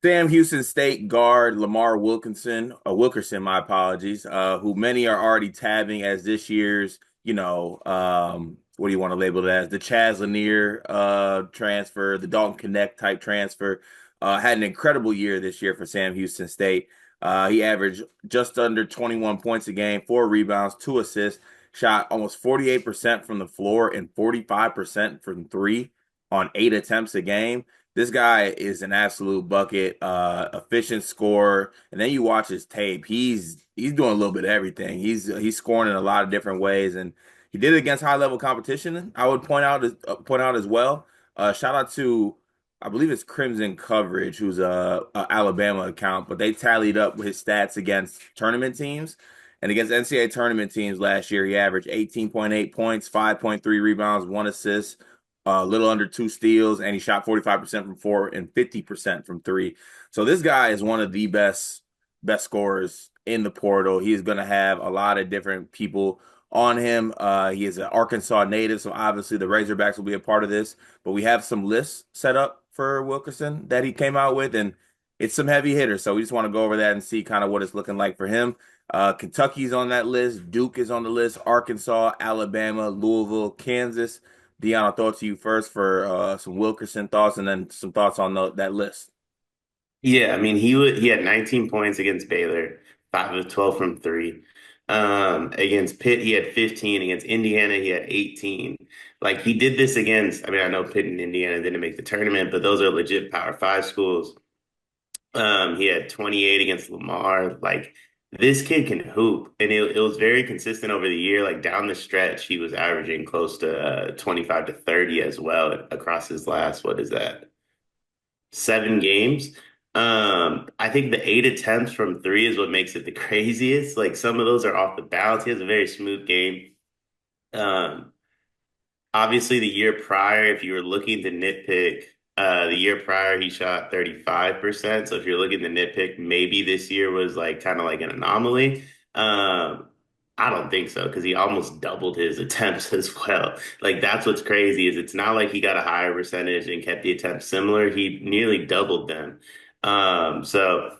Sam Houston State guard Lamar Wilkerson, my apologies, who many are already tabbing as this year's, what do you want to label it as? The Chaz Lanier transfer, the Dalton Connect type transfer. Had an incredible year this year for Sam Houston State. He averaged just under 21 points a game, 4 rebounds, 2 assists, shot almost 48% from the floor and 45% from three on 8 attempts a game. This guy is an absolute bucket, efficient scorer. And then you watch his tape. He's doing a little bit of everything. He's scoring in a lot of different ways, and he did it against high level competition. I would point out as well. Shout out to I believe it's Crimson Coverage, who's a Alabama account, but they tallied up his stats against tournament teams. And against NCAA tournament teams last year, he averaged 18.8 points, 5.3 rebounds, 1 assist, a little under 2 steals, and he shot 45% from four and 50% from three. So this guy is one of the best scorers in the portal. He is going to have a lot of different people on him. He is an Arkansas native, so obviously the Razorbacks will be a part of this. But we have some lists set up for Wilkerson that he came out with, and it's some heavy hitters. So we just want to go over that and see kind of what it's looking like for him. Kentucky's on that list. Duke is on the list. Arkansas, Alabama, Louisville, Kansas. Dion, I'll throw it to you first for some Wilkerson thoughts and then some thoughts on that list. Yeah, I mean he had 19 points against Baylor, 5 of 12 from three. Against Pitt, he had 15. Against Indiana, he had 18. Like he did this against, I mean, I know Pitt and Indiana didn't make the tournament, but those are legit Power Five schools. He had 28 against Lamar. Like this kid can hoop, and it was very consistent over the year. Like down the stretch, he was averaging close to 25 to 30 as well across his last, what is that? 7 games. I think the 8 attempts from three is what makes it the craziest. Like some of those are off the bounce. He has a very smooth game. Um, Obviously, the year prior, if you were looking to nitpick, the year prior he shot 35%. So if you're looking to nitpick, maybe this year was like kind of like an anomaly. I don't think so because he almost doubled his attempts as well. Like that's what's crazy is it's not like he got a higher percentage and kept the attempts similar. He nearly doubled them. So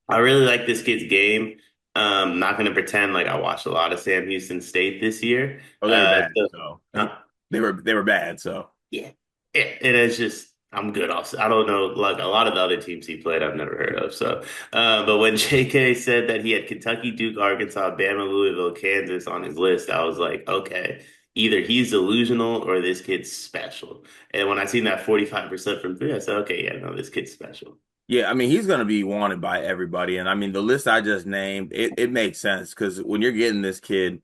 I really like this kid's game. Not going to pretend like I watched a lot of Sam Houston State this year. Oh, they were bad. So So huh? they were bad. So Yeah. It is just I'm good off. I don't know, like a lot of the other teams he played, I've never heard of. So, but when JK said that he had Kentucky, Duke, Arkansas, Bama, Louisville, Kansas on his list, I was like, okay, either he's delusional or this kid's special. And when I seen that 45% from three, I said, okay, yeah, no, this kid's special. yeah, I mean he's going to be wanted by everybody, and I mean the list I just named it makes sense because when you're getting this kid,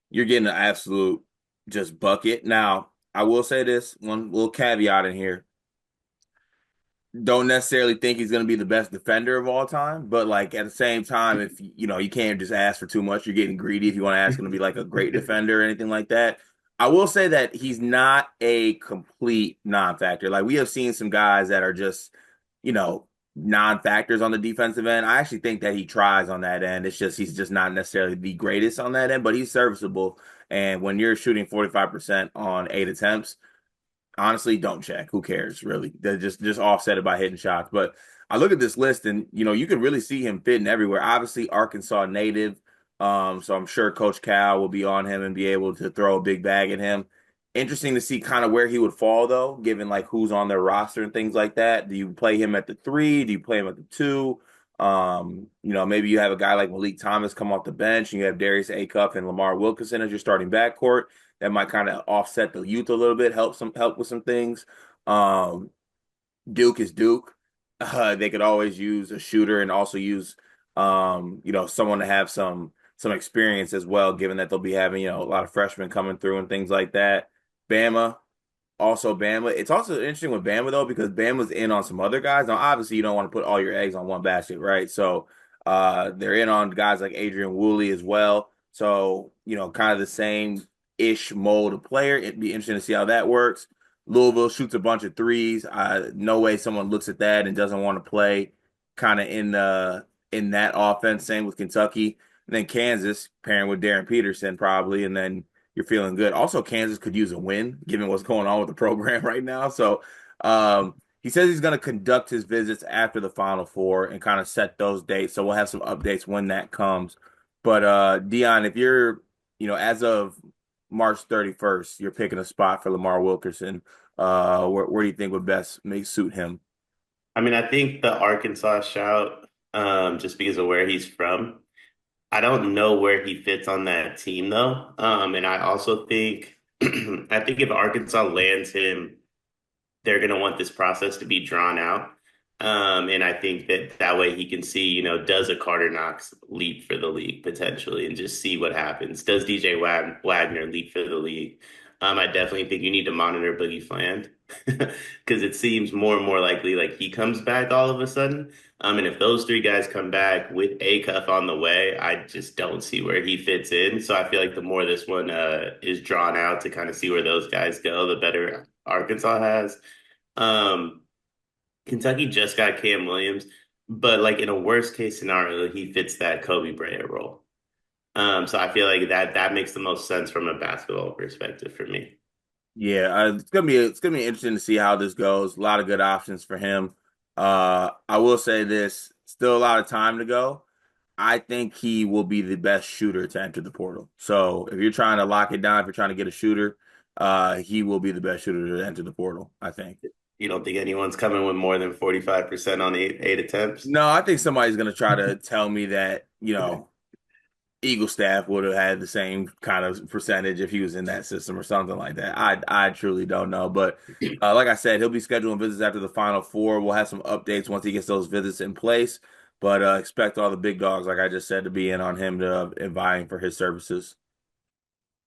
you're getting an absolute just bucket. Now I will say this one little caveat in here. Don't necessarily think he's going to be the best defender of all time, but like at the same time, if you can't just ask for too much, you're getting greedy if you want to ask him to be like a great defender or anything like that. I will say that he's not a complete non-factor. Like we have seen some guys that are just, you know, non-factors on the defensive end. I actually think that he tries on that end. It's just he's just not necessarily the greatest on that end, but he's serviceable. And when you're shooting 45% on 8 attempts, honestly, don't check. Who cares, really? They're just offset it by hitting shots. But I look at this list, and you can really see him fitting everywhere. Obviously, Arkansas native, so I'm sure Coach Cal will be on him and be able to throw a big bag at him. Interesting to see kind of where he would fall, though, given like who's on their roster and things like that. Do you play him at the three? Do you play him at the two? Maybe you have a guy like Malik Thomas come off the bench, and you have Darius Acuff and Lamar Wilkerson as your starting backcourt that might kind of offset the youth a little bit, help with some things. Um, Duke is Duke. They could always use a shooter and also use someone to have some experience as well, given that they'll be having, a lot of freshmen coming through and things like that. Bama, also Bama. It's also interesting with Bama though, because Bama's in on some other guys. Now, obviously, you don't want to put all your eggs on one basket, right? So they're in on guys like Adrian Woolley as well. So, kind of the same ish mold of player. It'd be interesting to see how that works. Louisville shoots a bunch of threes. No way someone looks at that and doesn't want to play kind of in that offense. Same with Kentucky. And then Kansas pairing with Darren Peterson probably, and then you're feeling good. Also, Kansas could use a win given what's going on with the program right now. So he says he's going to conduct his visits after the Final Four and kind of set those dates. So we'll have some updates when that comes. But Dion, if you're, as of March 31st, you're picking a spot for Lamar Wilkerson. Where do you think would best make suit him? I mean, I think the Arkansas shout, just because of where he's from. I don't know where he fits on that team though. And I also think I think if Arkansas lands him, they're going to want this process to be drawn out. And I think that way he can see, does a Carter Knox leap for the league potentially and just see what happens. Does DJ Wagner leap for the league? I definitely think you need to monitor Boogie Fland because it seems more and more likely like he comes back all of a sudden. And if those three guys come back with a cuff on the way, I just don't see where he fits in. So I feel like the more this one is drawn out to kind of see where those guys go, the better Arkansas has. Um, Kentucky just got Cam Williams, but like in a worst case scenario, he fits that Kobe Bryant role. So I feel like that makes the most sense from a basketball perspective for me. Yeah, it's gonna be interesting to see how this goes. A lot of good options for him. I will say this, still a lot of time to go. I think he will be the best shooter to enter the portal. So if you're trying to lock it down, if you're trying to get a shooter, he will be the best shooter to enter the portal, I think. You don't think anyone's coming with more than 45% on eight attempts? No, I think somebody's gonna try to tell me that, Eagle staff would have had the same kind of percentage if he was in that system or something like that. I truly don't know, but like I said, he'll be scheduling visits after the Final Four. We'll have some updates once he gets those visits in place, but expect all the big dogs, like I just said, to be in on him to vying for his services.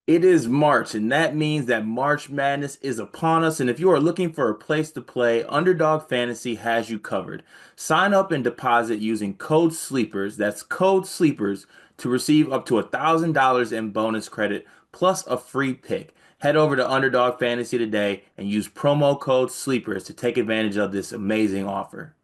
It is March, and that means that March Madness is upon us. And if you are looking for a place to play, Underdog Fantasy has you covered. Sign up and deposit using code SLEEPERS, that's code SLEEPERS, to receive up to $1,000 in bonus credit plus a free pick. Head over to Underdog Fantasy today and use promo code SLEEPERS to take advantage of this amazing offer.